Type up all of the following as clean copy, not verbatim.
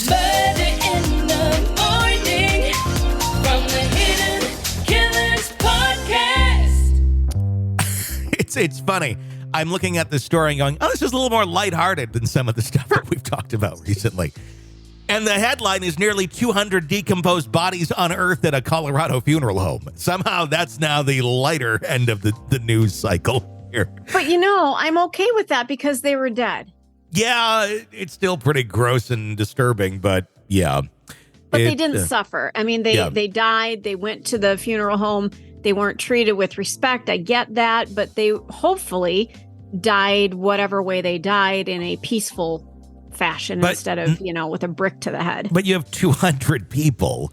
Murder in the morning from the Hidden Killers podcast. It's funny. I'm looking at this story and going, oh, this is a little more lighthearted than some of the stuff that we've talked about recently. And the headline is nearly 200 decomposed bodies unearthed at a Colorado funeral home. Somehow that's now the lighter end of the news cycle here. But you know, I'm okay with that because they were dead. Yeah, it's still pretty gross and disturbing, but yeah. But they didn't suffer. I mean, they died. They went to the funeral home. They weren't treated with respect. I get that. But they hopefully died whatever way they died in a peaceful fashion instead of, with a brick to the head. But you have 200 people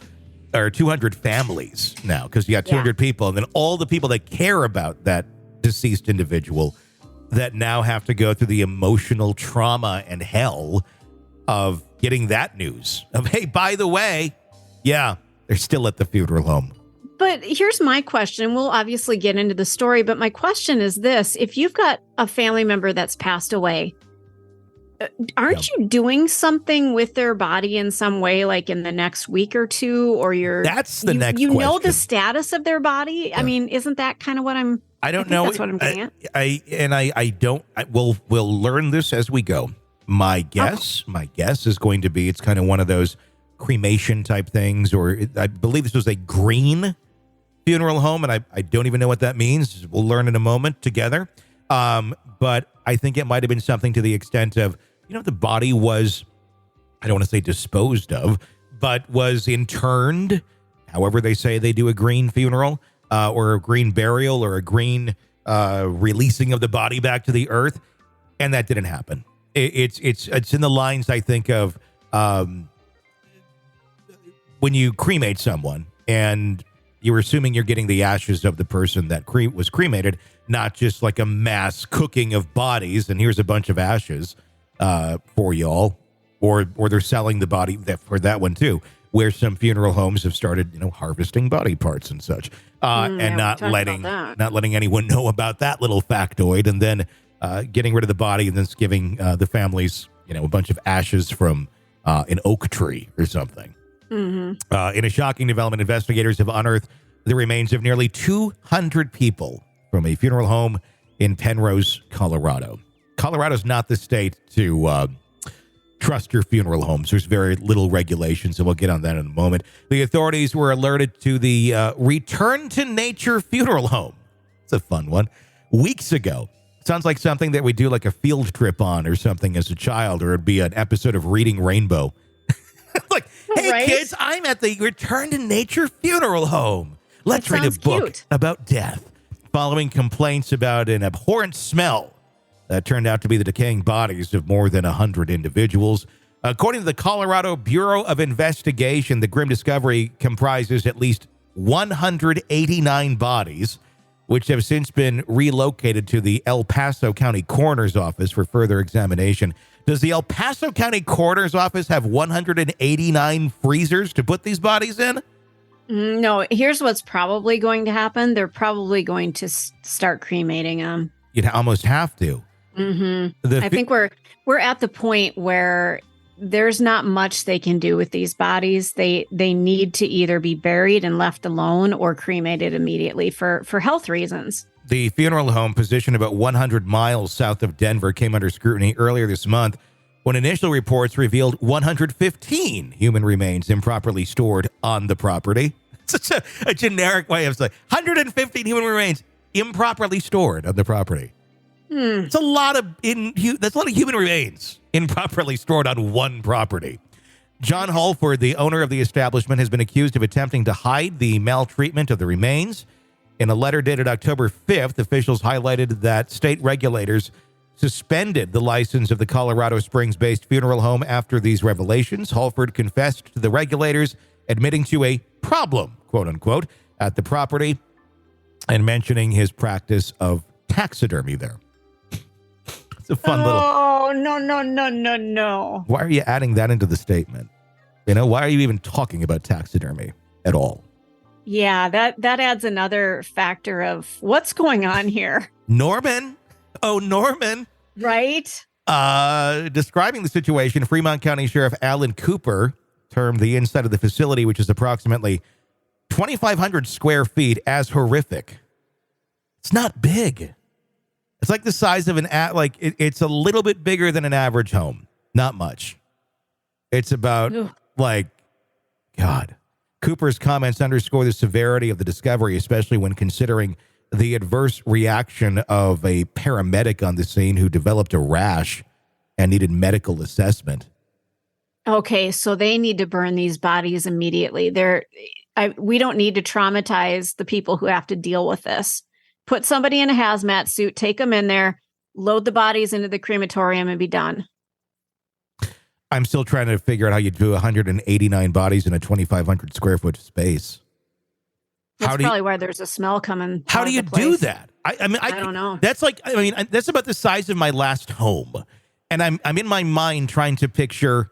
or 200 families now because you got 200 people. And then all the people that care about that deceased individual that now have to go through the emotional trauma and hell of getting that news of, hey, by the way, they're still at the funeral home. But here's my question. We'll obviously get into the story, but my question is this. If you've got a family member that's passed away, aren't you doing something with their body in some way, like in the next week or two, or that's the next you question. know the status of their body? Yeah. I mean, isn't that kind of what I don't know. That's what I'm getting at. We'll learn this as we go. My guess is going to be, it's kind of one of those cremation type things, or I believe this was a green funeral home, and I don't even know what that means. We'll learn in a moment together. But I think it might have been something to the extent of, the body was, I don't want to say disposed of, but was interned. However they say they do a green funeral, or a green burial, or a green releasing of the body back to the earth, and that didn't happen. It's in the lines, I think, of when you cremate someone and you're assuming you're getting the ashes of the person that was cremated, not just like a mass cooking of bodies and here's a bunch of ashes for y'all, or they're selling the body for that one too, where some funeral homes have started, harvesting body parts and such, and not letting anyone know about that little factoid, and then getting rid of the body and then giving the families, a bunch of ashes from an oak tree or something. Mm-hmm. In a shocking development, investigators have unearthed the remains of nearly 200 people from a funeral home in Penrose, Colorado. Colorado's not the state to trust your funeral homes. There's very little regulations, and we'll get on that in a moment. The authorities were alerted to the Return to Nature funeral home. It's a fun one. Weeks ago. Sounds like something that we do like a field trip on or something as a child, or it'd be an episode of Reading Rainbow. Like, hey, kids, I'm at the Return to Nature funeral home. Let's read a book about death. Following complaints about an abhorrent smell that turned out to be the decaying bodies of more than 100 individuals. According to the Colorado Bureau of Investigation, the grim discovery comprises at least 189 bodies, which have since been relocated to the El Paso County Coroner's Office for further examination. Does the El Paso County Coroner's Office have 189 freezers to put these bodies in? No, here's what's probably going to happen. They're probably going to start cremating them. You'd almost have to. Mm-hmm. I think we're at the point where there's not much they can do with these bodies. They need to either be buried and left alone or cremated immediately for health reasons. The funeral home, positioned about 100 miles south of Denver, came under scrutiny earlier this month when initial reports revealed 115 human remains improperly stored on the property. It's such a generic way of saying 115 human remains improperly stored on the property. It's a lot of that's a lot of human remains improperly stored on one property. Jon Hallford, the owner of the establishment, has been accused of attempting to hide the maltreatment of the remains. In a letter dated October 5th, officials highlighted that state regulators suspended the license of the Colorado Springs-based funeral home after these revelations. Hallford confessed to the regulators, admitting to a problem, quote unquote, at the property and mentioning his practice of taxidermy there. It's a fun little... Oh, no. Why are you adding that into the statement? Why are you even talking about taxidermy at all? Yeah, that adds another factor of what's going on here. Norman. Oh, Norman. Right? Describing the situation, Fremont County Sheriff Alan Cooper termed the inside of the facility, which is approximately 2,500 square feet, as horrific. It's not big. It's like the size of it's a little bit bigger than an average home. Not much. It's about God. Cooper's comments underscore the severity of the discovery, especially when considering the adverse reaction of a paramedic on the scene who developed a rash and needed medical assessment. Okay, so they need to burn these bodies immediately. We don't need to traumatize the people who have to deal with this. Put somebody in a hazmat suit, take them in there, load the bodies into the crematorium, and be done. I'm still trying to figure out how you do 189 bodies in a 2,500 square foot space. That's probably why there's a smell coming. How do you do that? I mean, I don't know. That's that's about the size of my last home. And I'm in my mind trying to picture,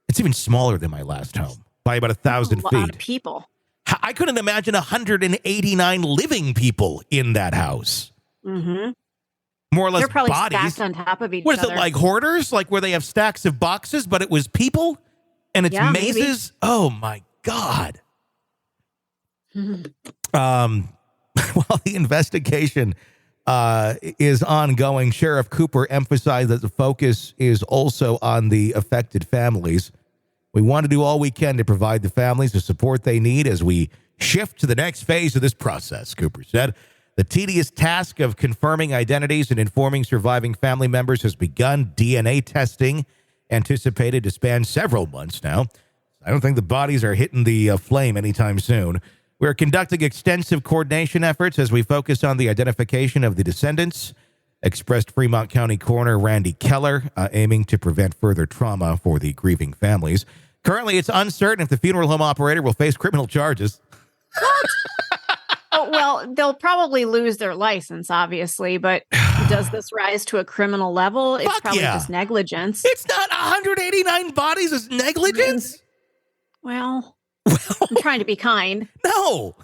it's even smaller than my last home by about 1,000 feet. A lot of people. I couldn't imagine 189 living people in that house. Mm-hmm. More or less. They're probably bodies stacked on top of each other. What is it, like hoarders? Like where they have stacks of boxes, but it was people? And it's mazes? Maybe. Oh, my God. While the investigation is ongoing, Sheriff Cooper emphasized that the focus is also on the affected families. We want to do all we can to provide the families the support they need as we shift to the next phase of this process, Cooper said. The tedious task of confirming identities and informing surviving family members has begun. DNA testing, anticipated to span several months now. I don't think the bodies are hitting the flame anytime soon. We're conducting extensive coordination efforts as we focus on the identification of the descendants, expressed Fremont County Coroner Randy Keller, aiming to prevent further trauma for the grieving families. Currently, it's uncertain if the funeral home operator will face criminal charges. Oh, well, they'll probably lose their license, obviously, but does this rise to a criminal level? It's probably just negligence. It's not 189 bodies as negligence? Well, I'm trying to be kind. No,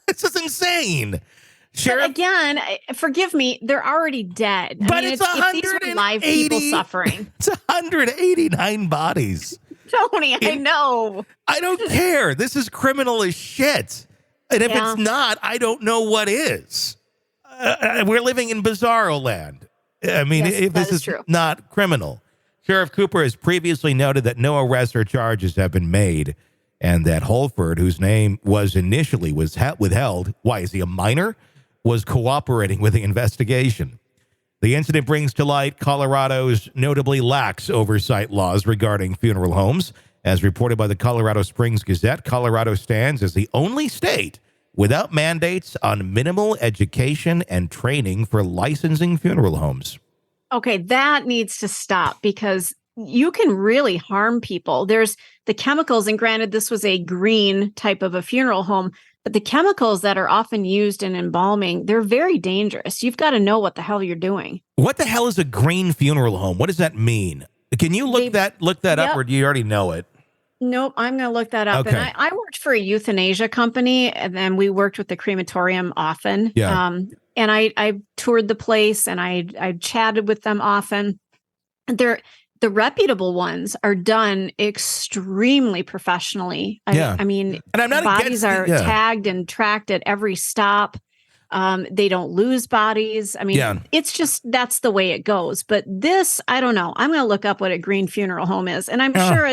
this is insane. Sheriff, but again, forgive me, they're already dead. But it's 180 live people suffering. It's 189 bodies. Tony, I know. I don't care. This is criminal as shit. And if it's not, I don't know what is. We're living in bizarro land. I mean, if this is not criminal. Sheriff Cooper has previously noted that no arrests or charges have been made, and that Hallford, whose name was initially withheld, why, is he a minor, was cooperating with the investigation. The incident brings to light Colorado's notably lax oversight laws regarding funeral homes. As reported by the Colorado Springs Gazette, Colorado stands as the only state without mandates on minimal education and training for licensing funeral homes. Okay, that needs to stop because you can really harm people. There's the chemicals, and granted, this was a green type of a funeral home, but the chemicals that are often used in embalming, they're very dangerous. You've got to know what the hell you're doing. What the hell is a green funeral home? What does that mean? Can you look that up, or do you already know it? Nope, I'm going to look that up. Okay. And I worked for a euthanasia company, and then we worked with the crematorium often. Yeah. And I toured the place, and I chatted with them often. The reputable ones are done extremely professionally. I mean, and I'm not bodies are tagged and tracked at every stop. They don't lose bodies. I mean, it's just, that's the way it goes. But this, I don't know. I'm going to look up what a green funeral home is. And I'm sure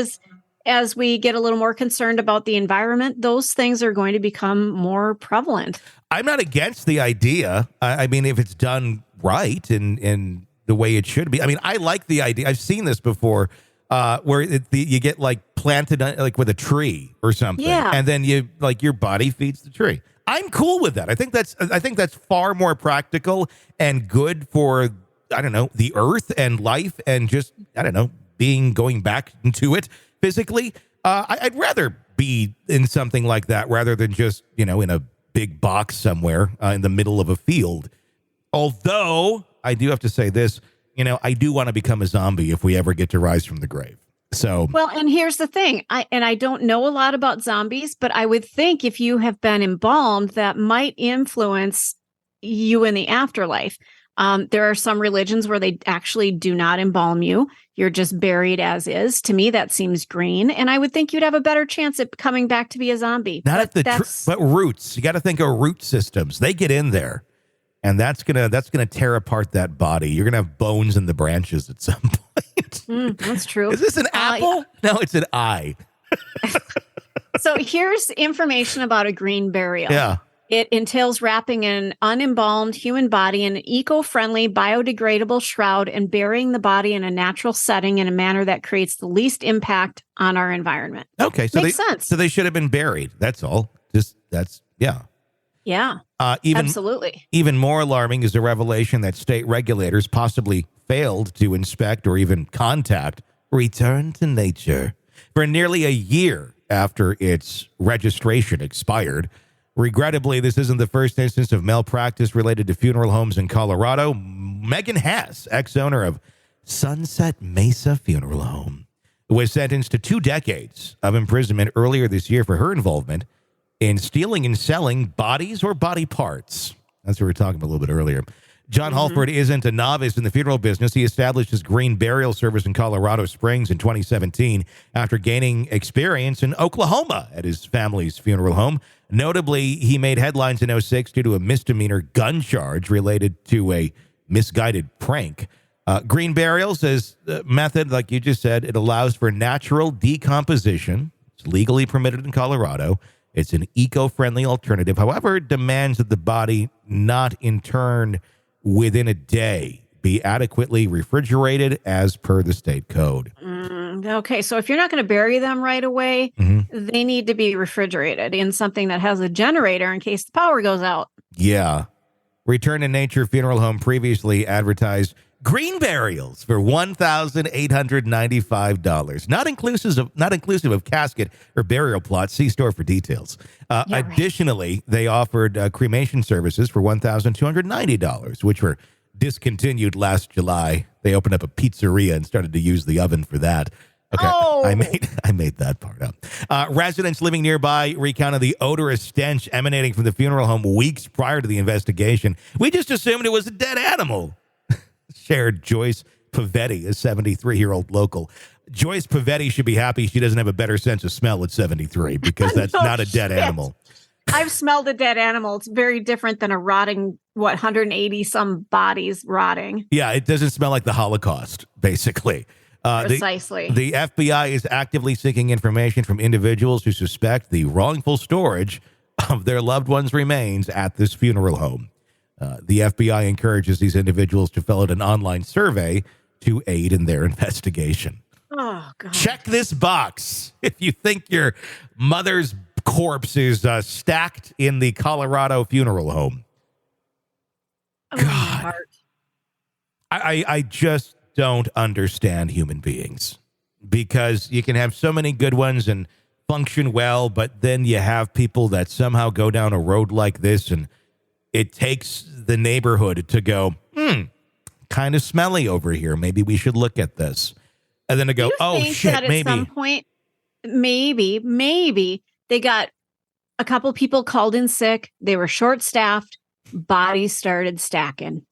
as we get a little more concerned about the environment, those things are going to become more prevalent. I'm not against the idea. I mean, if it's done right and the way it should be. I mean, I like the idea. I've seen this before where you get like planted like with a tree or something. Yeah. And then you like your body feeds the tree. I'm cool with that. I think that's far more practical and good for, I don't know, the earth and life and just, I don't know, going back into it physically. I'd rather be in something like that rather than just, in a big box somewhere in the middle of a field. Although I do have to say this, I do want to become a zombie if we ever get to rise from the grave. So, well, and here's the thing. I don't know a lot about zombies, but I would think if you have been embalmed, that might influence you in the afterlife. There are some religions where they actually do not embalm you. You're just buried as is. To me, that seems green. And I would think you'd have a better chance at coming back to be a zombie. Not but roots. You got to think of root systems. They get in there, and that's gonna tear apart that body. You're gonna have bones in the branches at some point. That's true. Is this an apple? Yeah. No, it's an eye. So here's information about a green burial. Yeah. It entails wrapping an unembalmed human body in an eco-friendly, biodegradable shroud and burying the body in a natural setting in a manner that creates the least impact on our environment. Okay, so Makes sense. So they should have been buried. That's all. Yeah. Yeah, absolutely. Even more alarming is the revelation that state regulators possibly failed to inspect or even contact Return to Nature for nearly a year after its registration expired. Regrettably, this isn't the first instance of malpractice related to funeral homes in Colorado. Megan Hess, ex-owner of Sunset Mesa Funeral Home, was sentenced to 2 decades of imprisonment earlier this year for her involvement in stealing and selling bodies or body parts. That's what we were talking about a little bit earlier. Jon Hallford isn't a novice in the funeral business. He established his green burial service in Colorado Springs in 2017 after gaining experience in Oklahoma at his family's funeral home. Notably, he made headlines in 2006 due to a misdemeanor gun charge related to a misguided prank. Green burials is a method, like you just said, it allows for natural decomposition. It's legally permitted in Colorado. It's an eco-friendly alternative. However, it demands that the body not interned within a day be adequately refrigerated as per the state code. Okay, so if you're not going to bury them right away, they need to be refrigerated in something that has a generator in case the power goes out. Yeah. Return to Nature Funeral Home previously advertised green burials for $1,895, not inclusive of casket or burial plots. See store for details. Additionally, they offered cremation services for $1,290, which were discontinued last July. They opened up a pizzeria and started to use the oven for that. Okay, I made that part up. Residents living nearby recounted the odorous stench emanating from the funeral home weeks prior to the investigation. We just assumed it was a dead animal, shared Joyce Pavetti, a 73-year-old local. Joyce Pavetti should be happy she doesn't have a better sense of smell at 73 because that's not a dead animal. I've smelled a dead animal. It's very different than a rotting, 180 some bodies rotting. Yeah, it doesn't smell like the Holocaust, basically. Precisely. The FBI is actively seeking information from individuals who suspect the wrongful storage of their loved ones' remains at this funeral home. The FBI encourages these individuals to fill out an online survey to aid in their investigation. Oh, God. Check this box if you think your mother's corpse is stacked in the Colorado funeral home. Oh, God. I just don't understand human beings, because you can have so many good ones and function well, but then you have people that somehow go down a road like this and it takes the neighborhood to go, kind of smelly over here. Maybe we should look at this. And then to go, oh, shit, that maybe. At some point, maybe they got a couple people called in sick. They were short-staffed. Bodies started stacking.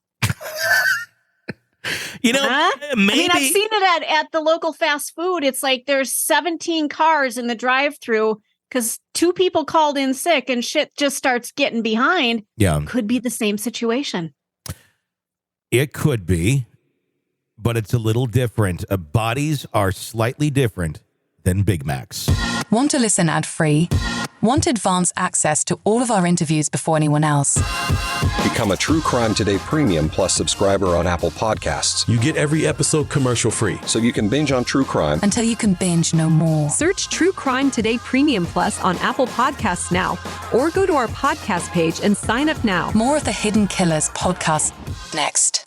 Maybe. I mean, I've seen it at the local fast food. It's like there's 17 cars in the drive-thru because 2 people called in sick and shit just starts getting behind. Yeah. Could be the same situation. It could be, but it's a little different. Bodies are slightly different than Big Macs. Want to listen ad-free? Want advanced access to all of our interviews before anyone else? Become a True Crime Today Premium Plus subscriber on Apple Podcasts. You get every episode commercial-free. So you can binge on True Crime until you can binge no more. Search True Crime Today Premium Plus on Apple Podcasts now, or go to our podcast page and sign up now. More of the Hidden Killers podcast next.